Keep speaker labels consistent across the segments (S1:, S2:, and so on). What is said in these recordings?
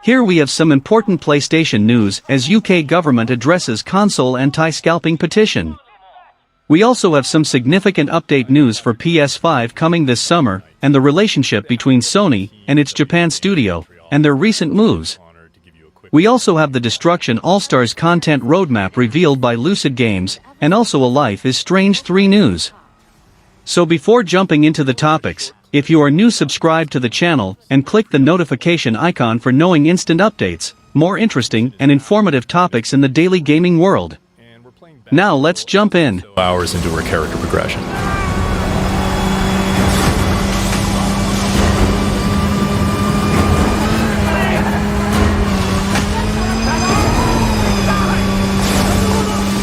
S1: Here we have some important PlayStation news as UK government addresses console anti-scalping petition. We also have some significant update news for PS5 coming this summer, and the relationship between Sony and its Japan studio, and their recent moves. We also have the Destruction All-Stars content roadmap revealed by Lucid Games, and also a Life is Strange 3 news. So before jumping into the topics, if you are new, subscribe to the channel and click the notification icon for knowing instant updates, more interesting and informative topics in the daily gaming world. Now let's jump in.
S2: Hours into her character progression.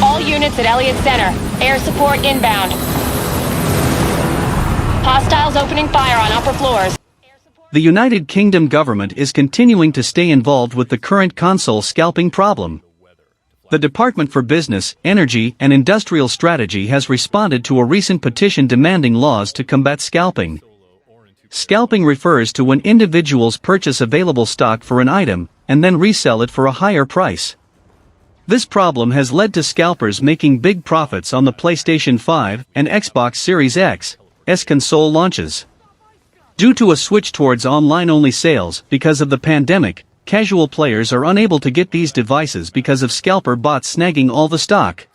S3: All units at Elliott Center. Air support inbound. Hostiles opening fire on upper floors.
S1: The United Kingdom government is continuing to stay involved with the current console scalping problem. The Department for Business, Energy and Industrial Strategy has responded to a recent petition demanding laws to combat scalping. Scalping refers to when individuals purchase available stock for an item and then resell it for a higher price. This problem has led to scalpers making big profits on the PlayStation 5 and Xbox Series X console launches. Due to a switch towards online-only sales because of the pandemic, casual players are unable to get these devices because of scalper bots snagging all the stock.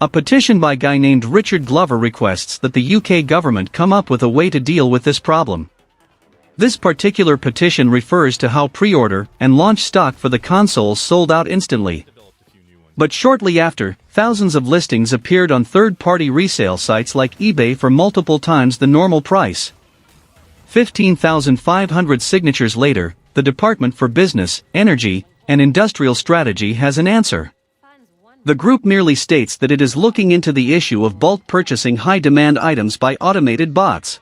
S1: A petition by a guy named Richard Glover requests that the UK government come up with a way to deal with this problem. This particular petition refers to how pre-order and launch stock for the consoles sold out instantly. But shortly after, thousands of listings appeared on third-party resale sites like eBay for multiple times the normal price. 15,500 signatures later, the Department for Business, Energy, and Industrial Strategy has an answer. The group merely states that it is looking into the issue of bulk purchasing high-demand items by automated bots.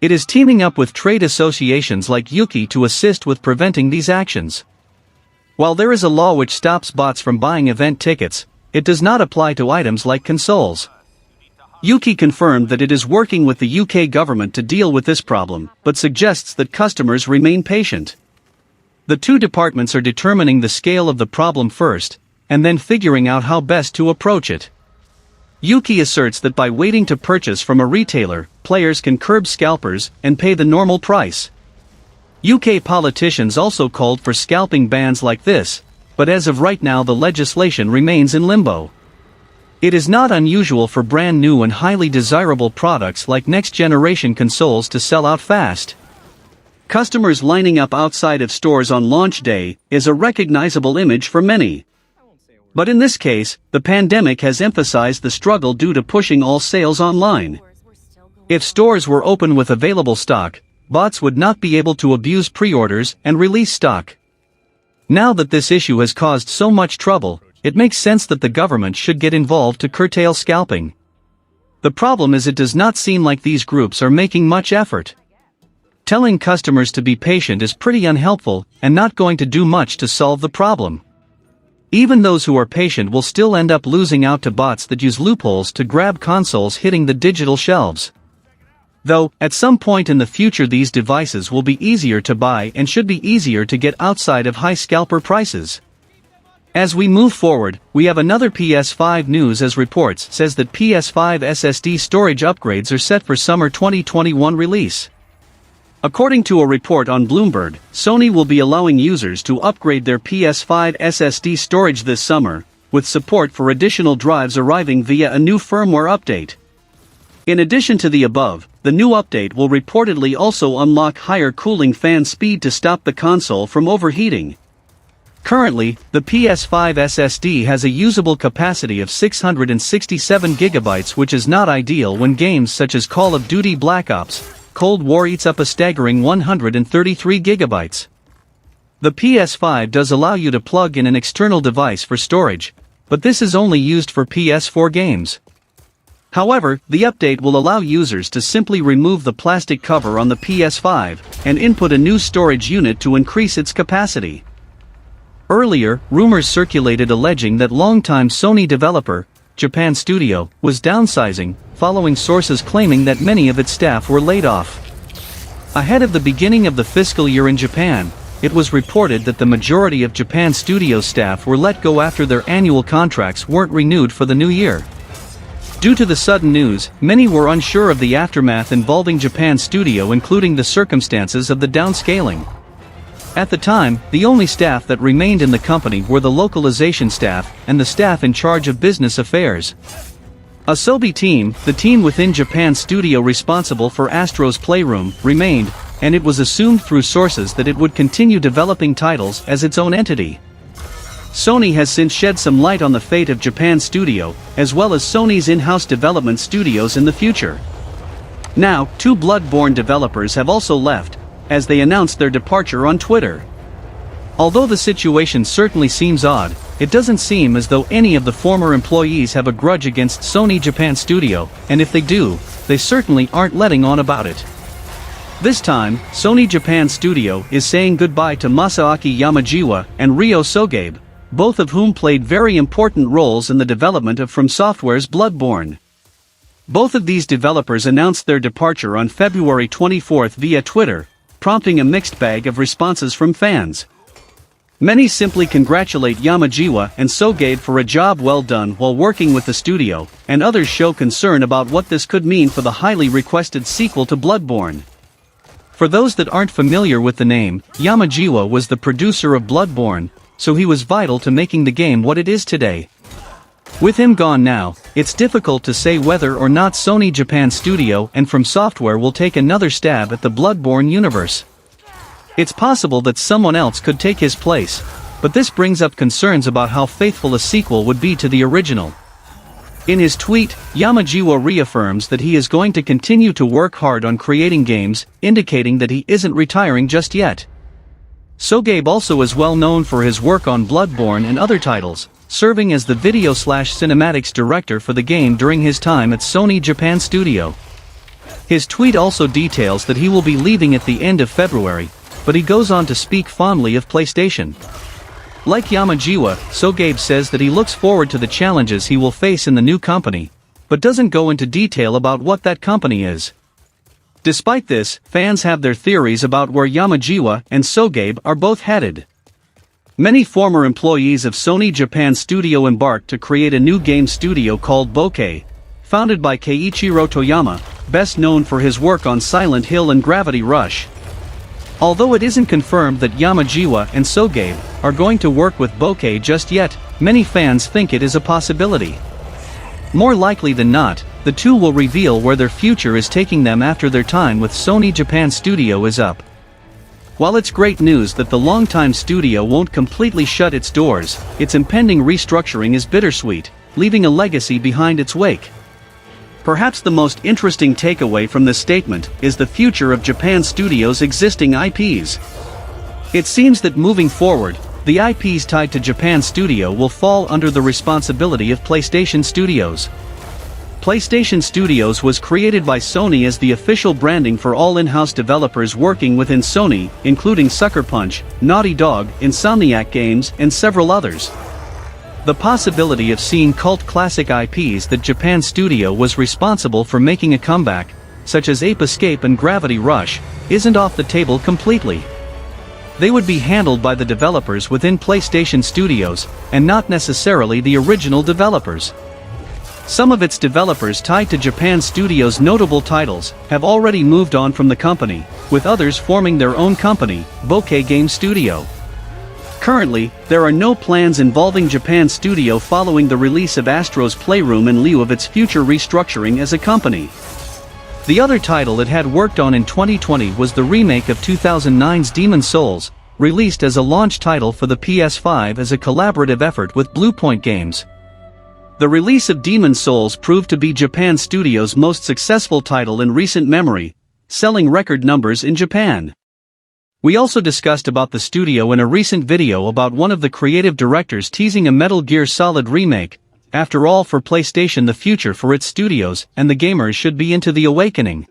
S1: It is teaming up with trade associations like Yuki to assist with preventing these actions. While there is a law which stops bots from buying event tickets, it does not apply to items like consoles. Yuki confirmed that it is working with the UK government to deal with this problem, but suggests that customers remain patient. The two departments are determining the scale of the problem first, and then figuring out how best to approach it. Yuki asserts that by waiting to purchase from a retailer, players can curb scalpers and pay the normal price. UK politicians also called for scalping bans like this, but as of right now the legislation remains in limbo. It is not unusual for brand new and highly desirable products like next-generation consoles to sell out fast. Customers lining up outside of stores on launch day is a recognizable image for many. But in this case, the pandemic has emphasized the struggle due to pushing all sales online. If stores were open with available stock, bots would not be able to abuse pre-orders and release stock. Now that this issue has caused so much trouble, it makes sense that the government should get involved to curtail scalping. The problem is it does not seem like these groups are making much effort. Telling customers to be patient is pretty unhelpful and not going to do much to solve the problem. Even those who are patient will still end up losing out to bots that use loopholes to grab consoles hitting the digital shelves. Though, at some point in the future these devices will be easier to buy and should be easier to get outside of high scalper prices. As we move forward, we have another PS5 news as reports says that PS5 SSD storage upgrades are set for summer 2021 release. According to a report on Bloomberg, Sony will be allowing users to upgrade their PS5 SSD storage this summer, with support for additional drives arriving via a new firmware update. In addition to the above, the new update will reportedly also unlock higher cooling fan speed to stop the console from overheating. Currently, the PS5 SSD has a usable capacity of 667 GB, which is not ideal when games such as Call of Duty Black Ops, Cold War eats up a staggering 133 GB. The PS5 does allow you to plug in an external device for storage, but this is only used for PS4 games. However, the update will allow users to simply remove the plastic cover on the PS5 and input a new storage unit to increase its capacity. Earlier, rumors circulated alleging that longtime Sony developer, Japan Studio, was downsizing, following sources claiming that many of its staff were laid off. Ahead of the beginning of the fiscal year in Japan, it was reported that the majority of Japan studio staff were let go after their annual contracts weren't renewed for the new year. Due to the sudden news, many were unsure of the aftermath involving Japan studio, including the circumstances of the downscaling. At the time, the only staff that remained in the company were the localization staff and the staff in charge of business affairs. Asobi Team, the team within Japan studio responsible for Astro's Playroom, remained, and it was assumed through sources that it would continue developing titles as its own entity. Sony has since shed some light on the fate of Japan studio, as well as Sony's in-house development studios in the future. Now, 2 Bloodborne developers have also left, as they announced their departure on Twitter. Although the situation certainly seems odd, it doesn't seem as though any of the former employees have a grudge against Sony Japan Studio, and if they do, they certainly aren't letting on about it. This time, Sony Japan Studio is saying goodbye to Masaaki Yamajiwa and Ryo Sogabe, both of whom played very important roles in the development of From Software's Bloodborne. Both of these developers announced their departure on February 24 via Twitter, prompting a mixed bag of responses from fans. Many simply congratulate Yamajiwa and Sogabe for a job well done while working with the studio, and others show concern about what this could mean for the highly requested sequel to Bloodborne. For those that aren't familiar with the name, Yamajiwa was the producer of Bloodborne, so he was vital to making the game what it is today. With him gone now, it's difficult to say whether or not Sony Japan Studio and From Software will take another stab at the Bloodborne universe. It's possible that someone else could take his place, but this brings up concerns about how faithful a sequel would be to the original. In his tweet, Yamajiwa reaffirms that he is going to continue to work hard on creating games, indicating that he isn't retiring just yet. Sogabe also is well known for his work on Bloodborne and other titles, serving as the video/cinematics director for the game during his time at Sony Japan Studio. His tweet also details that he will be leaving at the end of February, but he goes on to speak fondly of PlayStation. Like Yamajiwa, Sogabe says that he looks forward to the challenges he will face in the new company, but doesn't go into detail about what that company is. Despite this, fans have their theories about where Yamajiwa and Sogabe are both headed. Many former employees of Sony Japan Studio embarked to create a new game studio called Bokeh, founded by Keiichiro Toyama, best known for his work on Silent Hill and Gravity Rush. Although it isn't confirmed that Yamajiwa and Sogabe are going to work with Bokeh just yet, many fans think it is a possibility. More likely than not, the two will reveal where their future is taking them after their time with Sony Japan Studio is up. While it's great news that the longtime studio won't completely shut its doors, its impending restructuring is bittersweet, leaving a legacy behind its wake. Perhaps the most interesting takeaway from this statement is the future of Japan Studio's existing IPs. It seems that moving forward, the IPs tied to Japan Studio will fall under the responsibility of PlayStation Studios. PlayStation Studios was created by Sony as the official branding for all in-house developers working within Sony, including Sucker Punch, Naughty Dog, Insomniac Games, and several others. The possibility of seeing cult classic IPs that Japan Studio was responsible for making a comeback, such as Ape Escape and Gravity Rush, isn't off the table completely. They would be handled by the developers within PlayStation Studios, and not necessarily the original developers. Some of its developers tied to Japan Studios' notable titles have already moved on from the company, with others forming their own company, Bokeh Game Studio. Currently, there are no plans involving Japan Studio following the release of Astro's Playroom in lieu of its future restructuring as a company. The other title it had worked on in 2020 was the remake of 2009's Demon's Souls, released as a launch title for the PS5 as a collaborative effort with Bluepoint Games. The release of Demon's Souls proved to be Japan Studio's most successful title in recent memory, selling record numbers in Japan. We also discussed about the studio in a recent video about one of the creative directors teasing a Metal Gear Solid remake. After all, for PlayStation, the future for its studios and the gamers should be into the awakening.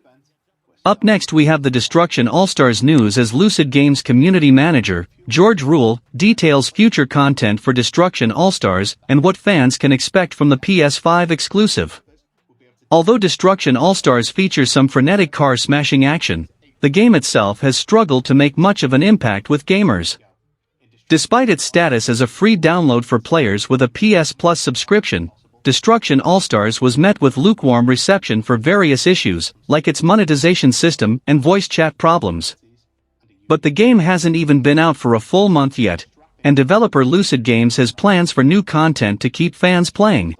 S1: Up next we have the Destruction All-Stars news as Lucid Games community manager, George Rule, details future content for Destruction All-Stars and what fans can expect from the PS5 exclusive. Although Destruction All-Stars features some frenetic car-smashing action, the game itself has struggled to make much of an impact with gamers. Despite its status as a free download for players with a PS Plus subscription, Destruction All-Stars was met with lukewarm reception for various issues, like its monetization system and voice chat problems. But the game hasn't even been out for a full month yet, and developer Lucid Games has plans for new content to keep fans playing.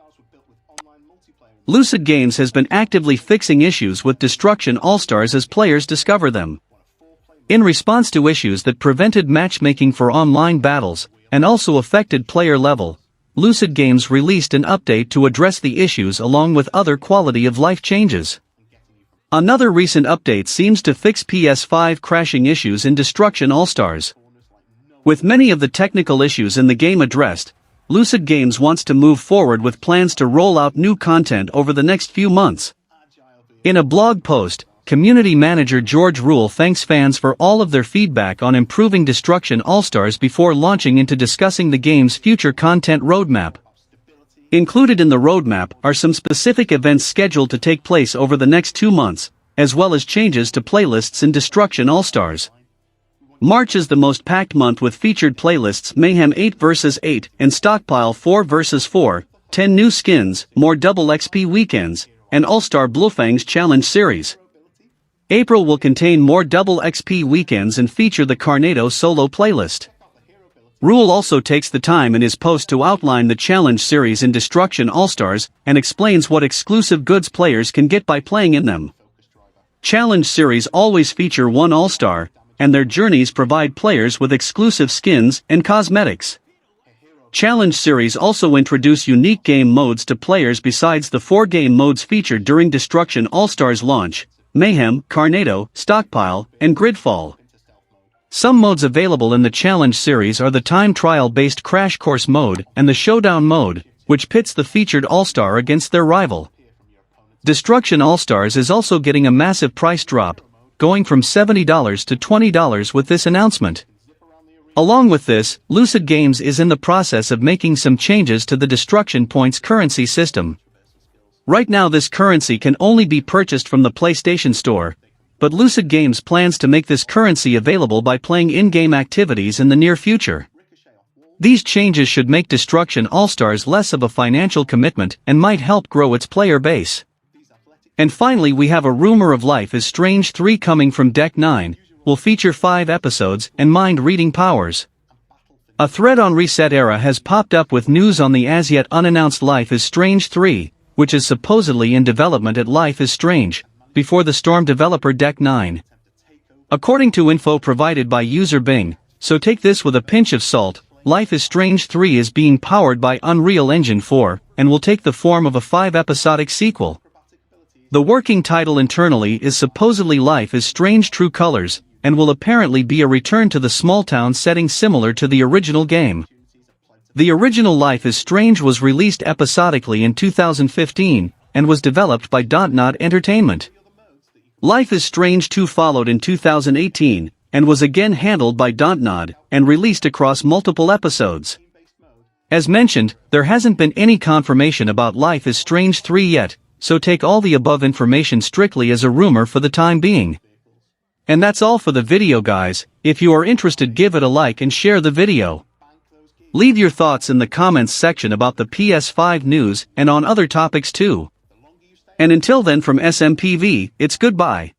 S1: Lucid Games has been actively fixing issues with Destruction All-Stars as players discover them. In response to issues that prevented matchmaking for online battles, and also affected player level, Lucid Games released an update to address the issues along with other quality-of-life changes. Another recent update seems to fix PS5 crashing issues in Destruction All-Stars. With many of the technical issues in the game addressed, Lucid Games wants to move forward with plans to roll out new content over the next few months. In a blog post, community manager George Rule thanks fans for all of their feedback on improving Destruction All-Stars before launching into discussing the game's future content roadmap. Included in the roadmap are some specific events scheduled to take place over the next 2 months, as well as changes to playlists in Destruction All-Stars. March is the most packed month with featured playlists Mayhem 8 vs 8 and Stockpile 4 vs 4, 10 new skins, more double XP weekends, and All-Star Bluefang's Challenge series. April will contain more double XP weekends and feature the Carnado solo playlist. Rule also takes the time in his post to outline the Challenge series in Destruction All-Stars and explains what exclusive goods players can get by playing in them. Challenge series always feature one All-Star, and their journeys provide players with exclusive skins and cosmetics. Challenge series also introduce unique game modes to players besides the 4 game modes featured during Destruction All-Stars launch: Mayhem, Carnado, Stockpile, and Gridfall. Some modes available in the Challenge series are the time trial-based Crash Course mode and the Showdown mode, which pits the featured All-Star against their rival. Destruction All-Stars is also getting a massive price drop, going from $70 to $20 with this announcement. Along with this, Lucid Games is in the process of making some changes to the Destruction Points currency system. Right now this currency can only be purchased from the PlayStation Store, but Lucid Games plans to make this currency available by playing in-game activities in the near future. These changes should make Destruction All-Stars less of a financial commitment and might help grow its player base. And finally we have a rumor of Life is Strange 3 coming from Deck 9, will feature 5 episodes and mind-reading powers. A thread on Reset Era has popped up with news on the as-yet unannounced Life is Strange 3, which is supposedly in development at Life is Strange, before the Storm developer Deck 9. According to info provided by user Bing, so take this with a pinch of salt, Life is Strange 3 is being powered by Unreal Engine 4, and will take the form of a 5-episodic sequel. The working title internally is supposedly Life is Strange True Colors, and will apparently be a return to the small-town setting similar to the original game. The original Life is Strange was released episodically in 2015, and was developed by Dontnod Entertainment. Life is Strange 2 followed in 2018, and was again handled by Dontnod, and released across multiple episodes. As mentioned, there hasn't been any confirmation about Life is Strange 3 yet, so take all the above information strictly as a rumor for the time being. And that's all for the video guys. If you are interested, give it a like and share the video. Leave your thoughts in the comments section about the PS5 news and on other topics too. And until then, from SMPV, it's goodbye.